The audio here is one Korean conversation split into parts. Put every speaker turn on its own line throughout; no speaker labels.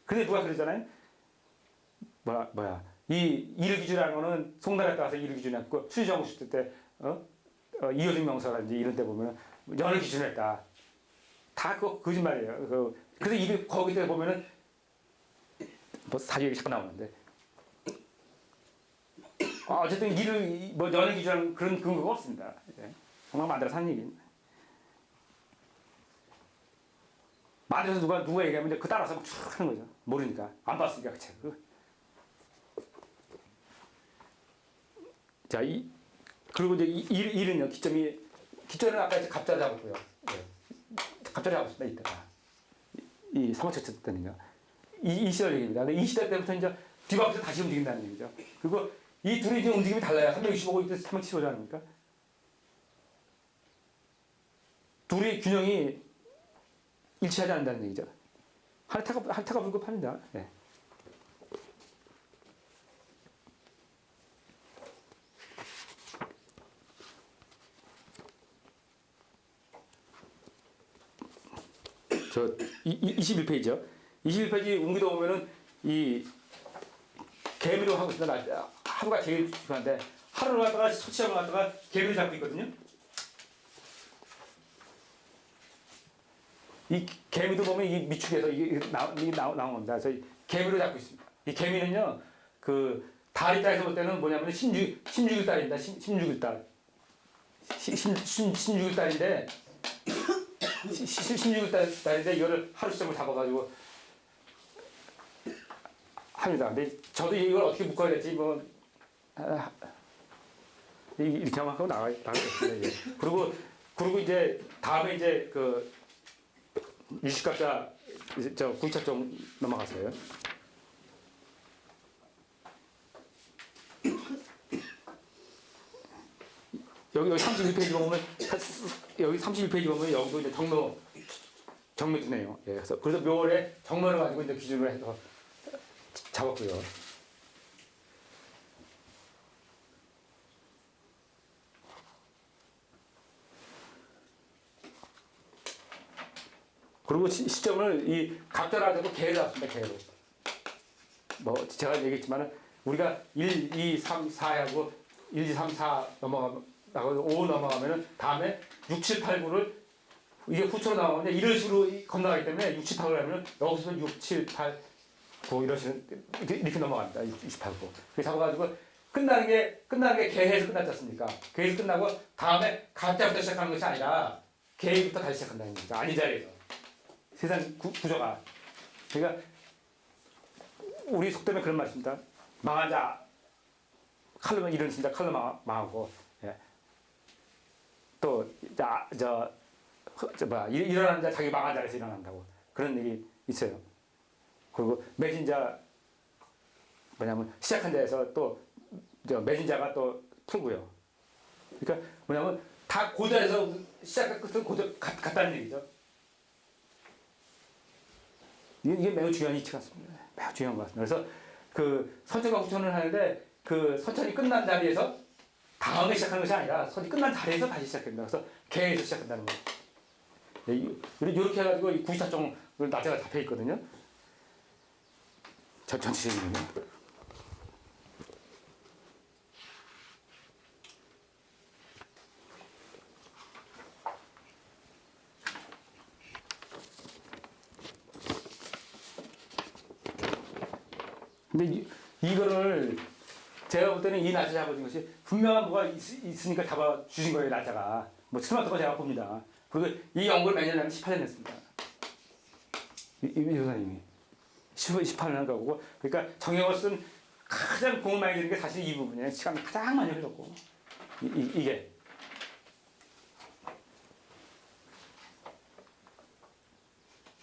근데 누가 그러잖아요. 이 일기주라는 거는 송나라에 따라서 일기주였고 수지정국 시대 때 이효승 명서라든지 이런 데 보면 연을 기준으로 했다. 다 그거 거짓말이에요. 그래서 이게 거기 때 보면은 뭐 사주 얘기 자꾸 나오는데 어쨌든 일을 뭐 연을 기준하는 그런 근거가 없습니다. 예. 정말 만들어서 한 얘기입니다. 만들어서 누가 얘기하면 이제 그 따라서 막 쭉 하는 거죠. 모르니까 안 봤으니까 그 책을. 자, 그리고 이제 일은요, 기점은 아까 이제 갑자를 잡았고요. 예. 갑자를 잡았습니다, 이때가. 이 삼원체제 때는요. 이 시절 얘기입니다. 근데 이 시대 때부터 이제 뒤바퀴에서 다시 움직인다는 얘기죠. 그리고 이 둘이 지금 움직임이 달라요. 365고 이때 375지 않습니까? 둘이 균형이 일치하지 않는다는 얘기죠. 한타가 불급합니다. 예. 저 21페이지요. 21페이지 옮기다 보면은 이 개미로 하고 있습니다. 하루가 제일 중요한데 하루를 갖다가 소치함을 갖다가 개미를 잡고 있거든요. 이 개미도 보면 이 미축에서 이게 나온 겁니다. 그래서 개미를 잡고 있습니다. 이 개미는요, 그 달 입장에서 볼 때는 뭐냐면 16일 달입니다. 16일 달. 16일 달인데 16일 달인데 이거를 하루 시점을 잡아가지고 합니다. 근데 저도 이걸 어떻게 묶어야 될지 뭐 이렇게 하고 나가겠습니다. 그리고 이제 다음에 이제 그 유식학자 저 9차 좀 넘어갔어요. 여기 31페이지 보면 여기 31페이지 보면 여기도 이제 정묘 두네요. 예, 그래서 묘월에 정묘를 가지고 이제 기준으로 해서 잡았고요. 그리고 시점을 이 각별하자고 개를 잡습니다. 개로. 뭐 제가 얘기했지만은 우리가 1, 2, 3, 4하고 1, 2, 3, 4 넘어가고 5 넘어가면은 다음에 6, 7, 8, 9를 이게 후초로 나오는데 이런 식으로 건너가기 때문에 6, 7, 8, 9를 하면은 여기서 6, 7, 8, 9 이렇게 넘어갑니다. 6, 7, 8, 9. 그렇게 잡아가지고 끝나는 게 개에서 끝났지 않습니까? 개에서 끝나고 다음에 각자부터 시작하는 것이 아니라 개부터 다시 시작한다는 거죠. 아닌 자리에서. 세상 구조가. 그러니까 우리 속되면 그런 말 있습니다. 망한 자 칼로만 이런 진짜 칼로 망하고 예. 또 일어나는 자 자기 망한 자리에서 일어난다고 그런 얘기 있어요. 그리고 맺은 자 뭐냐면 시작한 자에서 또 맺은 자가 또 풀고요. 그러니까 뭐냐면 다 그 자리에서 시작과 끝은 같다는 얘기죠. 이게 매우 중요한 이치가 같습니다. 매우 중요한 것 같습니다. 그래서 그 선천과 후천을 하는데 그 선천이 끝난 자리에서 다음에 시작하는 것이 아니라 선이 끝난 자리에서 다시 시작된다. 그래서 개에서 시작한다는 거예요. 이렇게 해가지고 이 94종을 나제가 잡혀 있거든요. 전체적으로는. 근데 이거를 제가 볼 때는 이 날짜 잡아준 것이 분명한 뭐가 있으니까 잡아주신 거예요, 날짜가. 뭐 스마트가 제가 봅니다. 그리고 이 연구를 몇 년 하면 18년 했습니다. 이 교사님이. 18년 한 거고. 그러니까 정형을 쓴 가장 공을 많이 들인 게 사실 이 부분이에요. 시간이 가장 많이 흘렀고. 이게.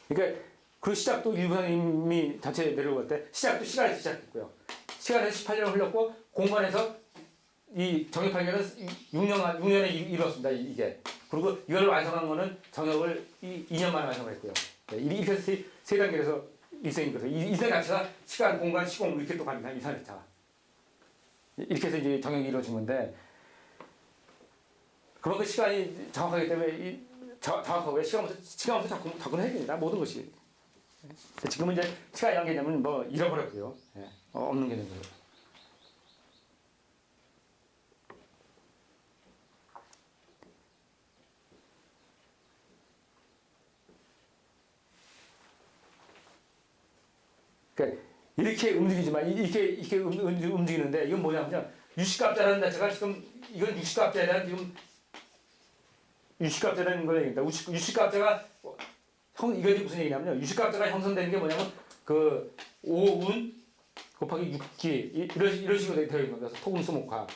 그러니까 그 시작도 일부사님이 전체 내려올 때 시작도 시간에서 시작했고요. 시간에서 18년을 흘렀고 공간에서 이 정협8년은 6년에 이루었습니다. 이게. 그리고 이걸 완성한 거는 정협을 2년 만에 완성을 했고요. 이렇게 해서 세 단계에서 일생이거든요. 일생 자체가 시간, 공간, 시공 이렇게 또 갑니다. 일생 자체가. 이렇게 해서 이제 정협이 이루어진 건데 그만큼 시간이 정확하기 때문에 정확하고요. 시간부터 접근해야 됩니다. 모든 것이. 지금은 이제 시간이라는 개념은 뭐 잃어버렸고요. 예, 없는 개념이에요. 그러니까 이렇게 움직이지만 이렇게 움직이는데 이건 뭐냐면요. 유식갑자라는 자체가 지금 이건 유식갑자에 대한 지금 유식갑자라는 걸 얘기합니다. 유식갑자가 이게 무슨 얘기냐면요. 유식갑자가 형성되는 게 뭐냐면 그 5운 곱하기 6기 이런 식으로 되어 있는 거예요. 그래서 토금수목화,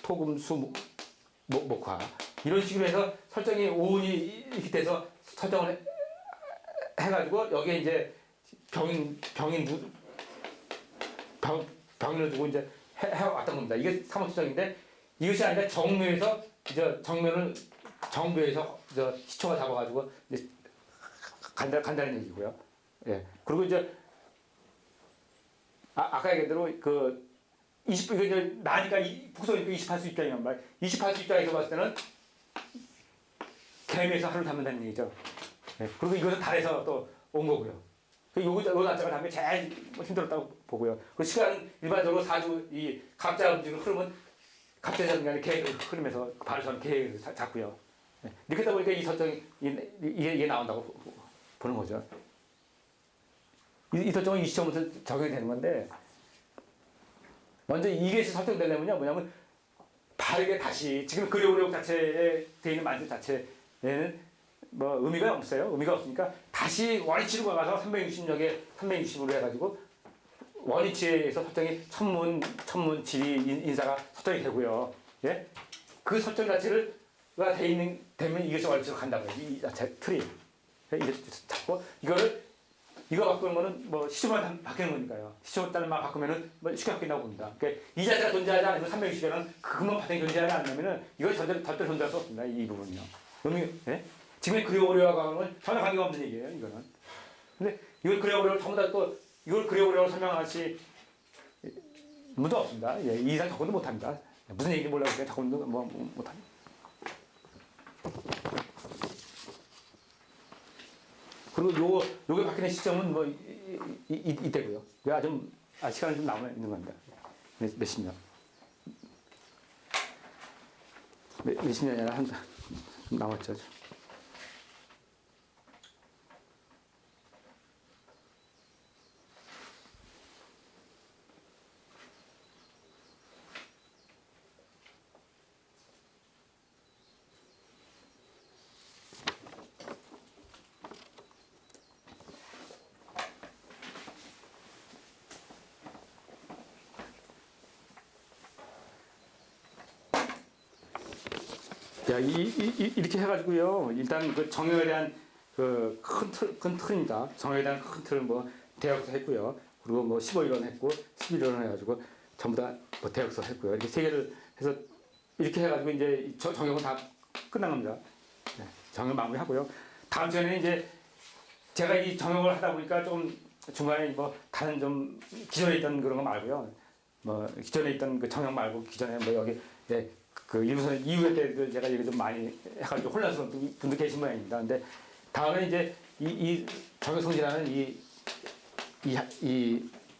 토금수목화 이런 식으로 해서 설정이 5운이 이렇게 돼서 설정을 해가지고 여기에 이제 병인을 두고 이제 해왔던 겁니다. 이게 삼원수정인데 이것이 아니라 정묘에서 이제 정묘에서 시초가 잡아가지고 이제 간다는 얘기고요. 예. 그리고 이제 아까 얘기한 대로 그 20, 이거 이제 나니까 북소니까 28수 입장이란 말. 28수 입장에서 봤을 때는 개미에서 하루 담는다는 얘기죠. 예. 그리고 이것은 달에서 또 온 거고요. 요 날짜가 담에 제일 힘들었다고 보고요. 그 시간은 일반적으로 사주 이 갑자 움직이는 흐름은 갑자전간의 계획을 흐르면서 바르선 계획을 잡고요. 예. 이렇게 하다 보니까 이 설정이 이게 나온다고 보는 거죠. 이 설정은 이 시점부터 적용이 되는 건데 먼저 이게 설정되려면요 뭐냐면 바르게 다시 지금 그리오레옥 자체에 되어 있는 만세 자체에는 뭐 의미가 없어요. 의미가 없으니까 다시 원위치로 가서 360으로 해가지고 원위치에서 설정이 천문, 지리, 인사가 설정이 되고요. 예? 그 설정 자체가 되면 이것이 원위치로 간다고요. 이 자체 틀이. 이렇게 잡고 이거 바꾸는 거는 뭐 시초만 바뀌는 거니까요. 시초 단만 바꾸면은 뭐 쉽게 바뀐다고 봅니다. 그러니까 이 자체가 존재하지 않으면 360에는 그것만 바탕이 존재하지 않으면은 이건 절대로 존재할 수 없습니다. 이 부분은요. 예? 지금의 그리오레오하고는 전혀 관계가 없는 얘기예요. 이거는. 근데 이걸 그리오레오를 전부 다 또 이걸 그리오레오를 설명하시 문도 없습니다. 예, 이 이상 적어도 못합니다. 무슨 얘기인지 몰라도 적어도 못합니다. 그리고 요게 바뀌는 시점은 뭐 이때고요. 시간이 좀 남아 있는 겁니다. 몇십 년. 몇십 년이 아니라 좀 남았죠. 자, 이렇게 해가지고요. 일단 그 정형에 대한 그 큰 틀입니다. 정형에 대한 큰 틀은 뭐 대역서 했고요. 그리고 뭐 15일원 했고 11일원 해가지고 전부 다 뭐 대역서 했고요. 이렇게 세 개를 해서 이렇게 해가지고 이제 정형은 다 끝난 겁니다. 네, 정형 마무리하고요. 다음 시간에는 이제 제가 이 정형을 하다 보니까 좀 중간에 뭐 다른 좀 기존에 있던 그런 거 말고요. 뭐 기존에 있던 그 정형 말고 기존에 뭐 여기 그 일부선 이후의 때들 제가 얘기 좀 많이 해가지고 혼란스러운 분도 계신 모양입니다. 근데 다음에 이제 이 정형성질하는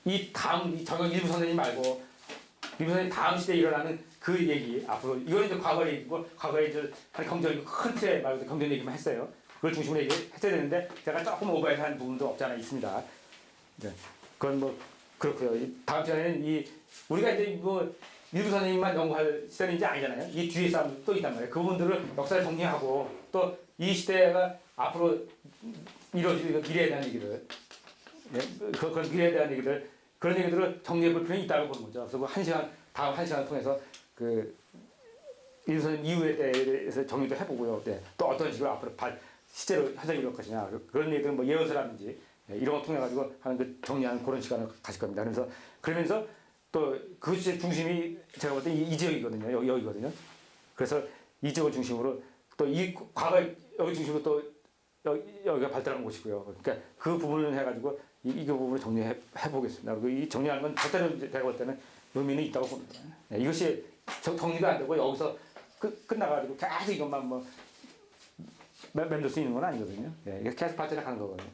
이 다음 이 정형 일부 선생님 말고 일부 선생님 다음 시대에 일어나는 그 얘기 앞으로 이거는 이제 과거 얘기고 과거에 이제 한 경제적인 큰 틀에 말고 경제 얘기만 했어요. 그걸 중심으로 얘기했어야 되는데 제가 조금 오버해서 한 부분도 없지 않아 있습니다. 네. 그건 뭐 그렇고요. 다음 시간에는 우리가 이제 뭐 일부 선생님만 연구할 시대는 이제 아니잖아요. 이 뒤에 사람도 또 있단 말이에요. 그분들을 역사를 정리하고 또 이 시대가 앞으로 이루어질 미래에 대한 얘기를, 그런 미래에 대한 얘기들, 그런 얘기들을 정리해 볼 필요는 있다고 보는 거죠. 그래서 다음 한 시간을 통해서 그 일부 선생님 이후에 대해서 정리도 해보고요. 네. 또 어떤 식으로 앞으로 실제로 현장이 이룰 것이냐. 그런 얘기들은 뭐 예언서라든지 이런 걸 통해 가지고 하는 그 정리하는 그런 시간을 가질 겁니다. 그러면서 또 그것의 중심이 제가 볼 때 이 지역이거든요. 여기거든요. 그래서 이 지역을 중심으로 또 이 과거 여기 중심으로 또 여기가 발달한 곳이고요. 그러니까 그 부분을 해가지고 이 부분을 정리해 보겠습니다. 그리고 이 정리하는 건 절대로 제가 볼 때는 의미는 있다고 봅니다. 이것이 정리가 안 되고 여기서 끝나가지고 계속 이것만 뭐 맴돌 수 있는 건 아니거든요. 이게 계속 발전해 가는 거거든요.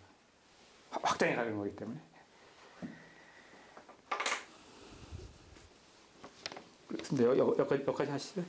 확장해 가는 거기 때문에. 근데 여기까지 하시죠.